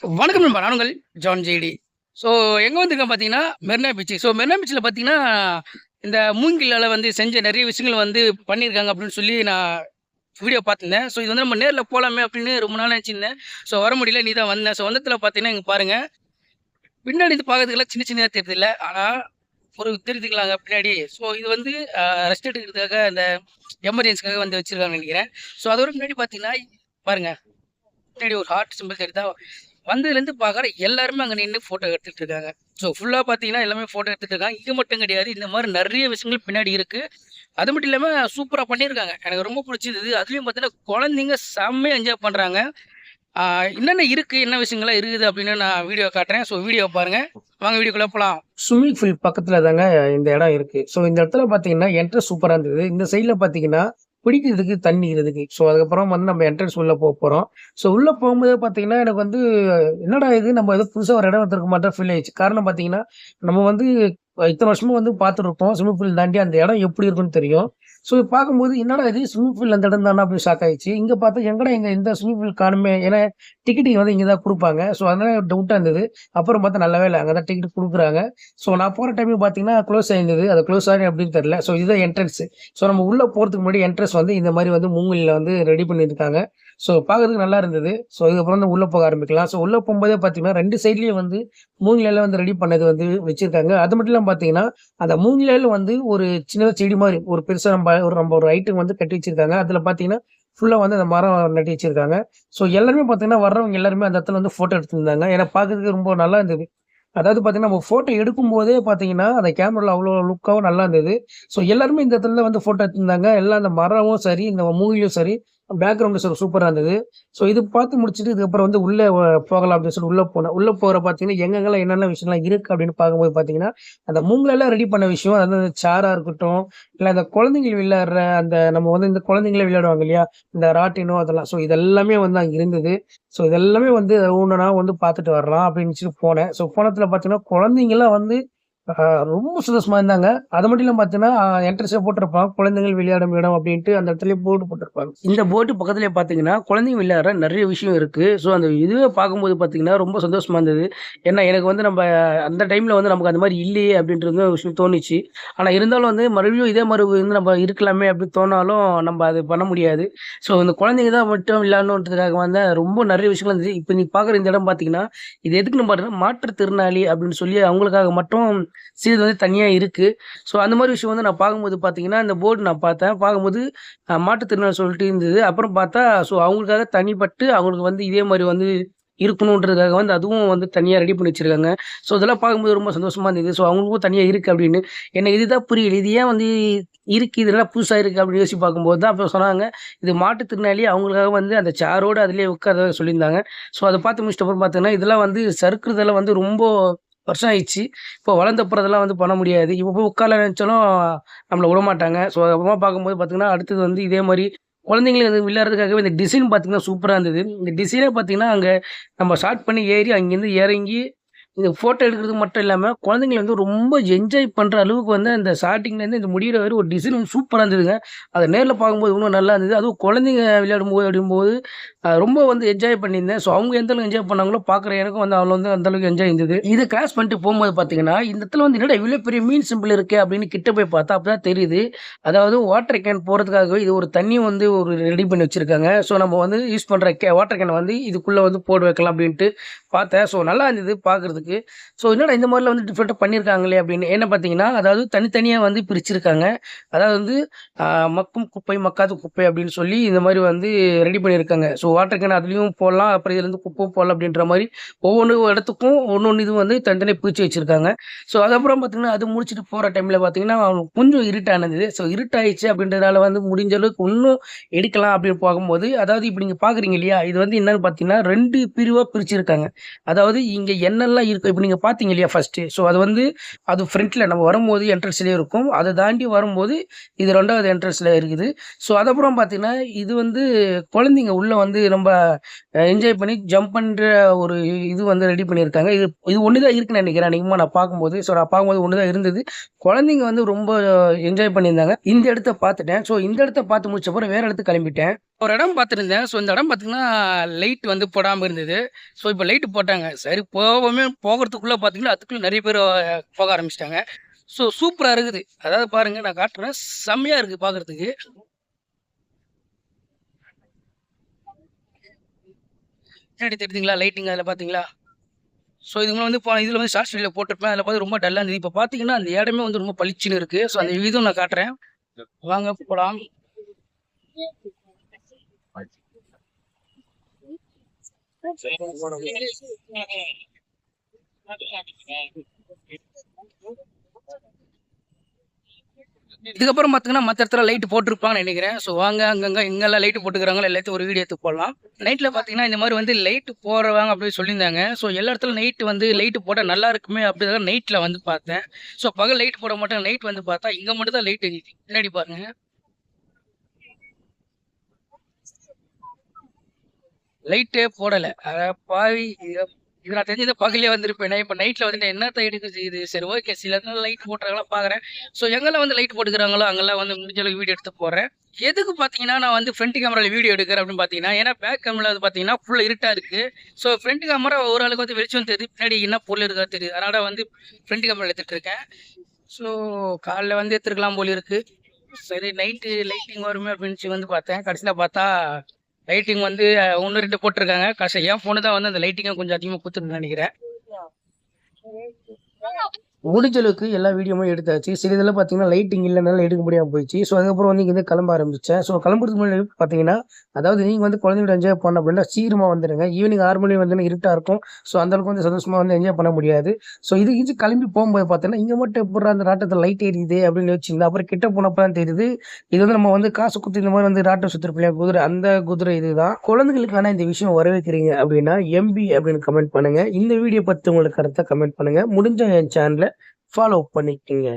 வணக்கம் நண்பா. நான் உங்கள் ஜான் ஜேடி. ஸோ எங்கே வந்திருக்கேன் பார்த்தீங்கன்னா, மெரினா பீச். ஸோ மெரினா பீச்சில் பார்த்தீங்கன்னா, இந்த மூங்கிலால வந்து செஞ்ச நிறைய விஷயங்கள் வந்து பண்ணியிருக்காங்க அப்படின்னு சொல்லி நான் வீடியோ பார்த்துருந்தேன். ஸோ இது வந்து நம்ம நேரில் போகலாமே அப்படின்னு ரொம்ப நாள் நினச்சிருந்தேன். ஸோ வர முடியல, நீ தான் வந்தேன். ஸோ வந்ததில் பார்த்தீங்கன்னா, இங்கே பாருங்க. பின்னாடி இது பார்க்கறதுக்கெல்லாம் சின்ன சின்னதாக தெரியுதுல்ல. ஆனால் ஒரு தெரிஞ்சுக்கலாங்க பின்னாடி. ஸோ இது வந்து ரெஸ்ட் எடுக்கிறதுக்காக அந்த எமர்ஜென்சிக்காக வந்து வச்சிருக்காங்கன்னு நினைக்கிறேன். ஸோ அதோட முன்னாடி பார்த்தீங்கன்னா, பாருங்க. பின்னாடி ஒரு ஹார்ட் சிம்பிள் தெரியுதா? வந்ததுலேருந்து பார்க்குற எல்லாருமே அங்கே நின்று ஃபோட்டோ எடுத்துகிட்டு இருக்காங்க. ஸோ ஃபுல்லாக பார்த்தீங்கன்னா எல்லாமே ஃபோட்டோ எடுத்துகிட்டு இருக்காங்க. இங்கே மட்டும் கிடையாது, இந்த மாதிரி நிறைய விஷயங்கள் பின்னாடி இருக்குது. அது மட்டும் இல்லாமல் சூப்பராக பண்ணியிருக்காங்க. எனக்கு ரொம்ப பிடிச்சிருந்தது. அதுலேயும் பார்த்தீங்கன்னா குழந்தைங்க செம்மையாக என்ஜாய் பண்ணுறாங்க. என்னென்ன இருக்குது, என்ன விஷயங்கள்லாம் இருக்குது அப்படின்னு நான் வீடியோ காட்டுறேன். ஸோ வீடியோ பாருங்கள். வாங்க வீடியோக்குள்ளே போகலாம். ஸ்விம்மிங் பூல் பக்கத்தில் தாங்க இந்த இடம் இருக்குது. ஸோ இந்த இடத்துல பார்த்தீங்கன்னா என்ட்ரன்ஸ் சூப்பராக இருந்தது. இந்த சைடில் பார்த்தீங்கன்னா குடிக்கிறதுக்கு தண்ணி இருக்குது. ஸோ அதுக்கப்புறம் வந்து நம்ம என்ட்ரன்ஸ் உள்ள போறோம். ஸோ உள்ள போகும்போது பார்த்தீங்கன்னா, எனக்கு வந்து என்னடா இது நம்ம ஏதோ புதுசா ஒரு இடம் வந்திருக்க மாட்டோம் ஃபீல் ஆயிடுச்சு. காரணம் பார்த்தீங்கன்னா, நம்ம வந்து இத்தன வருஷமா வந்து பார்த்துருப்போம். ஸ்விம்மிங் பூல் தாண்டி அந்த இடம் எப்படி இருக்குன்னு தெரியும். ஸோ பார்க்கும்போது என்னடா இது ஸ்விம்மிங் பூல் அந்த இடம் தானா அப்படின்னு ஷாக் ஆயிடுச்சு. இங்க பார்த்தா எங்கடா இந்த ஸ்விம்மிங் பூல் காணுமே. ஏன்னா டிக்கெட் வந்து இங்க தான் குடுப்பாங்க. ஸோ அதனால டவுட்டா இருந்தது. அப்புறம் பார்த்தா நல்ல வேளை அங்க தான் டிக்கெட் குடுக்குறாங்க. ஸோ நான் போற டைம்ல பார்த்தீங்கன்னா க்ளோஸ் ஆயிருந்தது. அது க்ளோஸ் ஆனது எப்படின்னு தெரியல. ஸோ இதுதான் என்ட்ரன்ஸ். ஸோ நம்ம உள்ள போறதுக்கு முன்னாடி என்ட்ரன்ஸ் வந்து இந்த மாரி வந்து மூங்கில்ல வந்து ரெடி பண்ணியிருக்காங்க. ஸோ பார்க்கறதுக்கு நல்லா இருந்தது. ஸோ இதுக்கப்புறம் வந்து உள்ள போக ஆரம்பிக்கலாம். ஸோ உள்ள போம்போதே பார்த்தீங்கன்னா 2 சைட்லயும் வந்து மூங்கிலால வந்து ரெடி பண்ணது வந்து வச்சிருக்காங்க. அது மட்டும் இல்லாம பார்த்தீங்கன்னா, அந்த மூங்கிலால வந்து ஒரு சின்னதா செடி மாரி ஒரு பெருசா நம்ம ஒரு ஹைட்டுக்கு வந்து கட்டி வச்சிருக்காங்க. அதுல பார்த்தீங்கன்னா, ஃபுல்லா வந்து அந்த மரம் நட்டி வச்சிருக்காங்க. ஸோ எல்லாருமே பார்த்தீங்கன்னா, வர்றவங்க எல்லாருமே அந்த இடத்துல வந்து ஃபோட்டோ எடுத்திருந்தாங்க. ஏன்னா பார்க்கறதுக்கு ரொம்ப நல்லா இருந்தது. அதாவது பார்த்தீங்கன்னா, நம்ம ஃபோட்டோ எடுக்கும்போதே பார்த்தீங்கன்னா, அந்த கேமரால அவ்வளோ லுக்காவும் நல்லா இருந்தது. ஸோ எல்லாருமே இந்த இடத்துல வந்து ஃபோட்டோ எடுத்திருந்தாங்க. எல்லாம் அந்த மரமும் சரி, இந்த மூங்கிலும் சரி, பேக்கிரவுண்டும் சூப்பரா இருந்தது. ஸோ இது பார்த்து முடிச்சுட்டு இதுக்கப்புறம் வந்து உள்ள போகலாம் அப்படின்னு சொல்லி உள்ள போனேன். உள்ள போற பார்த்தீங்கன்னா, எங்கெங்கலாம் என்னென்ன விஷயம்லாம் இருக்கு அப்படின்னு பார்க்கும்போது பார்த்தீங்கன்னா, அந்த மூங்கிலால ரெடி பண்ண விஷயம், அதாவது அந்த சேரா இருக்கட்டும், இல்ல அந்த குழந்தைகள் விளையாடுற அந்த நம்ம வந்து இந்த குழந்தைங்களே விளையாடுவாங்க இல்லையா? இந்த ராட்டினம் அதெல்லாம். ஸோ இதெல்லாமே வந்து அங்க இருந்தது. ஸோ இதெல்லாமே வந்து ஒவ்வொன்னா வந்து பார்த்துட்டு வரலாம் அப்படின்னு சொல்லி போனேன். ஸோ போனதுல பார்த்தீங்கன்னா, குழந்தைங்கலாம் வந்து ரொம்ப சந்தோஷமா இருந்தாங்க. அது மட்டும் இல்லாம பார்த்தீங்கன்னா, என்ட்ரன்ஸ்ல போட்டிருப்பாங்க, குழந்தைகள் விளையாடும் இடம் அப்படின்ட்டு அந்த இடத்துலயே போர்டு போட்டிருப்பாங்க. இந்த போர்டு பக்கத்திலேயே பார்த்தீங்கன்னா, குழந்தைங்க விளையாடுற நெறைய விஷயம் இருக்கு. ஸோ அந்த இதுவே பார்க்கும்போது பார்த்தீங்கன்னா, ரொம்ப சந்தோஷமா இருந்தது. ஏன்னா எனக்கு வந்து நம்ப அந்த டைம்ல வந்து நமக்கு அந்த மாரி இல்லையே அப்படின்றது ஒரு விஷயம் தோணுச்சு. ஆனா இருந்தாலும் வந்து மறுபடியும் இதே மாரி வந்து நம்ம இருக்கலாமே அப்படின்னு தோணாலும், நம்ப அது பண்ண முடியாது. ஸோ இந்த குழந்தைங்க தான் மட்டும் விளையாடணுன்றதுக்காக வந்தேன். ரொம்ப நெறைய விஷயங்கள் இருந்துச்சு. இப்ப நீ பார்க்குற இந்த இடம் பார்த்தீங்கன்னா, இது எதுக்குன்னு பார்த்தீங்கன்னா, மாற்றுத்திறனாளி அப்படின்னு சொல்லி அவங்களுக்காக மட்டும் சீட் வந்து தனியா இருக்கு. ஸோ அந்த மாரி விஷயம் வந்து நான் பார்க்கும்போது பார்த்தீங்கன்னா, இந்த போர்டு நான் பார்த்தேன். பார்க்கும்போது மாற்றுத்திறனாளி சொல்லிட்டு இருந்தது. அப்புறம் பார்த்தா ஸோ அவங்களுக்காக தனிப்பட்டு அவங்களுக்கு வந்து இதே மாரி வந்து இருக்கணுன்றதுக்காக வந்து அதுவும் வந்து தனியா ரெடி பண்ணி வச்சிருக்காங்க. ஸோ இதெல்லாம் பார்க்கும்போது ரொம்ப சந்தோஷமா இருந்தது. ஸோ அவங்களுக்கும் தனியா இருக்கு அப்படின்னு. எனக்கு இதுதான் புரியல. இது ஏன் வந்து இருக்கு, இது என்னடா புதுசா இருக்கு அப்படின்னு யோசிச்சு பார்க்கும்போது தான் அப்புறம் சொன்னாங்க, இது மாற்றுத்திறனாளி அவங்களுக்காக வந்து அந்த சேரோட அதிலேயே உட்கார்றதா சொல்லியிருந்தாங்க. ஸோ அத பார்த்து முடிச்சிட்ட அப்புறம் பார்த்தீங்கன்னா, இதெல்லாம் வந்து சறுக்குறதெல்லாம் வந்து ரொம்ப வருஷம் ஆயிடுச்சு. இப்போ வளர்ந்தப்புறம் அதெல்லாம் வந்து பண்ண முடியாது. இப்போ போய் உட்காரலாம்னு நெனச்சாலும் நம்மள விடமாட்டாங்க. ஸோ அப்புறமா பார்க்கும்போது பார்த்தீங்கன்னா, அடுத்தது வந்து இதே மாரி குழந்தைங்களுக்கு அது விளையாடுறதுக்காகவே இந்த டிசைன் பார்த்தீங்கன்னா, சூப்பரா இருந்தது. இந்த டிசைனே பார்த்தீங்கன்னா, அங்க நம்ம ஸ்டார்ட் பண்ணி ஏறி அங்கேருந்து இறங்கி இந்த ஃபோட்டோ எடுக்கிறதுக்கு மட்டும் இல்லாம, குழந்தைங்கள வந்து ரொம்ப என்ஜாய் பண்ற அளவுக்கு வந்து அந்த ஸ்டார்ட்டிங்லேருந்து இந்த முடியிற வரை ஒரு டிசைன் வந்து சூப்பரா இருந்ததுங்க. அத நேர்ல பார்க்கும்போது இன்னும் நல்லா இருந்தது. அதுவும் குழந்தைங்க விளையாடும்போது அப்படிங்கும்போது, ரொம்ப வந்து என்ஜாய் பண்ணியிருந்தேன். ஸோ அவங்க எந்த அளவுக்கு என்ஜாய் பண்ணாங்களோ, பார்க்குற எனக்கும் வந்து அவ்வளோ வந்து அந்த அளவுக்கு என்ஜாய் இருந்தது. இத கிராஸ் பண்ணிட்டு போம்போது பார்த்தீங்கன்னா, இந்த இடத்துல வந்து என்னடா இவ்வளோ பெரிய மீன் சிம்பிள் இருக்கே அப்படின்னு கிட்ட போய் பார்த்தா அப்பதான் தெரியுது. அதாவது வாட்டர் கேன் போறதுக்காகவே இது ஒரு தண்ணி வந்து ஒரு ரெடி பண்ணி வச்சிருக்காங்க. ஸோ நம்ம வந்து யூஸ் பண்ற வாட்டர் கேன வந்து இதுக்குள்ள வந்து போட்டு வைக்கலாம் அப்படின்ட்டு பார்த்தேன். ஸோ நல்லா இருந்தது பார்க்கறதுக்கு. ஸோ என்னடா இந்த மாரிலாம் வந்து டிஃபரெண்ட்டா பண்ணியிருக்காங்களே அப்படின்னு. ஏன்னா பார்த்தீங்கன்னா, அதாவது தனித்தனியா வந்து பிரிச்சிருக்காங்க. அதாவது வந்து அ மக்கும் குப்பை, மக்காத குப்பை அப்படின்னு சொல்லி இந்த மாரி வந்து ரெடி பண்ணியிருக்காங்க. ஸோ வாட்டர் கேன் அதுலயும் போடலாம். அப்புறம் இதுலருந்து குப்பை போடலாம் அப்படின்ற மாரி ஒவ்வொன்னு இடத்துக்கும் ஒண்ணொண்ணு இது வந்து தனித்தனியா பிரிச்சு வச்சிருக்காங்க. ஸோ அதுக்கப்புறம் பார்த்தீங்கன்னா, அது முடிச்சுட்டு போற டைம்ல பார்த்தீங்கன்னா, கொஞ்சம் இருட்டானது. ஸோ இருட்டாயிருச்சு அப்படின்றதுனால வந்து முடிஞ்ச அளவுக்கு இன்னும் எடுக்கலாம் அப்படின்னு பார்க்கும்போது, அதாவது இப்ப நீங்க பார்க்குறீங்க இல்லையா? இது வந்து என்னன்னு பார்த்தீங்கன்னா, 2 பிரிவா பிரிச்சிருக்காங்க. அதாவது இங்க என்னெல்லாம் இருக்கு இப்ப நீங்க பார்த்தீங்க இல்லையா ஃபர்ஸ்ட்டு. ஸோ அது வந்து அது ஃப்ரண்ட்ல நம்ம வரும்போது என்ட்ரன்ஸ்லயே இருக்கும். அத தாண்டி வரும்போது இது 2வது என்ட்ரன்ஸ்ல இருக்குது. ஸோ அதப்புறம் பார்த்தீங்கன்னா, இது வந்து குழந்தைங்க உள்ள வந்து ரொம்ப என்ஜாய் பண்ணி ஜம்ப் பண்ணுற ஒரு இது வந்து ரெடி பண்ணியிருக்காங்க. இது ஒன்று தான் இருக்குன்னு நினைக்கிறேன் அன்றைக்குமா நான் பார்க்கும்போது. ஸோ நான் பார்க்கும்போது ஒன்று தான் இருந்தது. குழந்தைங்க வந்து ரொம்ப என்ஜாய் பண்ணியிருந்தாங்க. இந்த இடத்த பார்த்துட்டேன். ஸோ இந்த இடத்த பார்த்து முடிச்ச அப்புறம் வேறு இடத்துக்கு கிளம்பிட்டேன். ஒரு இடம் பார்த்துருந்தேன். ஸோ இந்த இடம் பார்த்தீங்கன்னா லைட் வந்து போடாமல் இருந்தது. ஸோ இப்போ லைட்டு போட்டாங்க. சரி போகிறதுக்குள்ளே பார்த்தீங்கன்னா அதுக்குள்ளே நிறைய பேர் போக ஆரம்பிச்சிட்டாங்க. ஸோ சூப்பராக இருக்குது. அதாவது பாருங்கள், நான் காட்டுறேன். செம்மையாக இருக்குது பார்க்குறதுக்கு. பின்னாடி தெரியுதுங்களா லைட்டிங் அதில் பார்த்தீங்களா? ஸோ இதுங்க வந்து இதில் வந்து ஷார்ட்ஸ் வீடியோவில் போட்டிருப்பேன். அதில் பார்த்து ரொம்ப டல்லாக இருந்தது. இப்போ பார்த்தீங்கன்னா அந்த இடமே வந்து ரொம்ப பளிச்சுன்னு இருக்குது. ஸோ அந்த இதுவும் நான் காட்டுறேன். வாங்க போகலாம். இதுக்கப்புறம் பார்த்தீங்கன்னா மற்ற இடத்துல லைட் போட்டிருப்பாங்கன்னு நினைக்கிறேன். ஸோ வாங்க அங்கங்கே எங்கெல்லாம் லைட்டு போட்டுக்கிறாங்களோ எல்லாத்தையும் ஒரு வீடியோ எடுத்து போடலாம். நைட்டில் பார்த்தீங்கன்னா இந்த மாதிரி வந்து லைட்டு போடுறவாங்க அப்படின்னு சொல்லியிருந்தாங்க. ஸோ எல்லா இடத்துல நைட்டு வந்து லைட்டு போட்டால் நல்லா இருக்குமே அப்படிதான் நைட்டில் வந்து பார்த்தேன். ஸோ பகல் லைட் போட மாட்டேன். நைட் வந்து பார்த்தா இங்கே மட்டும் தான் லைட் எரியுது. பின்னாடி பாருங்க, லைட்டே போடலை. பாவி, இது நான் தெரிஞ்சதை பகலே வந்திருப்பேன். இப்போ நைட்டில் வந்துட்டு என்னத்த எடுக்குது இது. சரி ஓகே, சில இடத்துல லைட் போட்டுறாங்களா பார்க்குறேன். ஸோ எங்கெல்லாம் வந்து லைட் போட்டுக்கிறாங்களோ அங்கெல்லாம் வந்து முடிஞ்ச அளவுக்கு வீடியோ எடுத்து போடுறேன். எதுக்கு பார்த்தீங்கன்னா நான் வந்து ஃப்ரண்ட் கேமராவில் வீடியோ எடுக்கிறேன் அப்படின்னு பார்த்தீங்கன்னா, ஏன்னா பேக் கேமரா வந்து பார்த்தீங்கன்னா ஃபுல்லாக இருட்டாக இருக்குது. ஸோ ஃப்ரண்ட் கேமரா ஓரளவுக்கு வந்து வெளிச்சம் தெரியுது, பின்னாடி என்ன பொருள் இருக்கா தெரியுது. அதனால் வந்து ஃப்ரண்ட் கேமரா எடுத்துகிட்டு இருக்கேன். ஸோ காலைல வந்து எடுத்துருக்கலாம் போல இருக்குது. சரி நைட்டு லைட்டிங் வருமே அப்படின்னு வந்து பார்த்தேன். கடைசியில் பார்த்தா லைட்டிங் வந்து 1, 2 போட்டிருக்காங்க. கடைசியா என் ஃபோனு தான் வந்து அந்த லைட்டிங்கை கொஞ்சம் அதிகமாக கொடுத்துருன்னு நினைக்கிறேன். முடிஞ்ச அளவுக்கு எல்லா வீடியோவும் எடுத்தாச்சு. சில இதெல்லாம் பார்த்தீங்கன்னா லைட்டிங் இல்லைனால எடுக்க முடியாமல் போயிடுச்சு. ஸோ அதுக்கப்புறம் வந்து இங்கேருந்து கிளம்ப ஆரம்பித்தேன். ஸோ கிளம்புறதுக்கு முன்னாடி பார்த்தீங்கன்னா, அதாவது நீங்கள் வந்து குழந்தையோட என்ஜாய் பண்ண அப்படின்னா சீக்கிரமாக வந்துடுங்க. ஈவினிங் 6 மணி வந்து இருட்டாக இருக்கும். ஸோ அந்தளவுக்கு வந்து சந்தோஷமாக வந்து என்ஜாய் பண்ண முடியாது. ஸோ இது கிளம்பி போகும்போது பார்த்தீங்கன்னா, இங்கே மட்டும் எப்படா அந்த ராட்டத்தில் லைட் எரியுது அப்படின்னு யோசிச்சிருந்தேன். அப்புறம் கிட்ட போனப்போ தான் தெரியுது, இது வந்து நம்ம வந்து காசு கொடுத்து இந்த மாதிரி வந்து ராட்டம் சுற்றிருப்பில்லையா குதிரை, அந்த குதிரை இதுதான். குழந்தைகளுக்கான இந்த விஷயம் வரவேற்கிறீங்க அப்படின்னா எம்பி அப்படின்னு கமெண்ட் பண்ணுங்கள். இந்த வீடியோ பற்றி உங்களுக்கு கருத்தை கமெண்ட் பண்ணுங்கள். முடிஞ்ச என் சேனலை ஃபாலோ பண்ணிக்கங்க.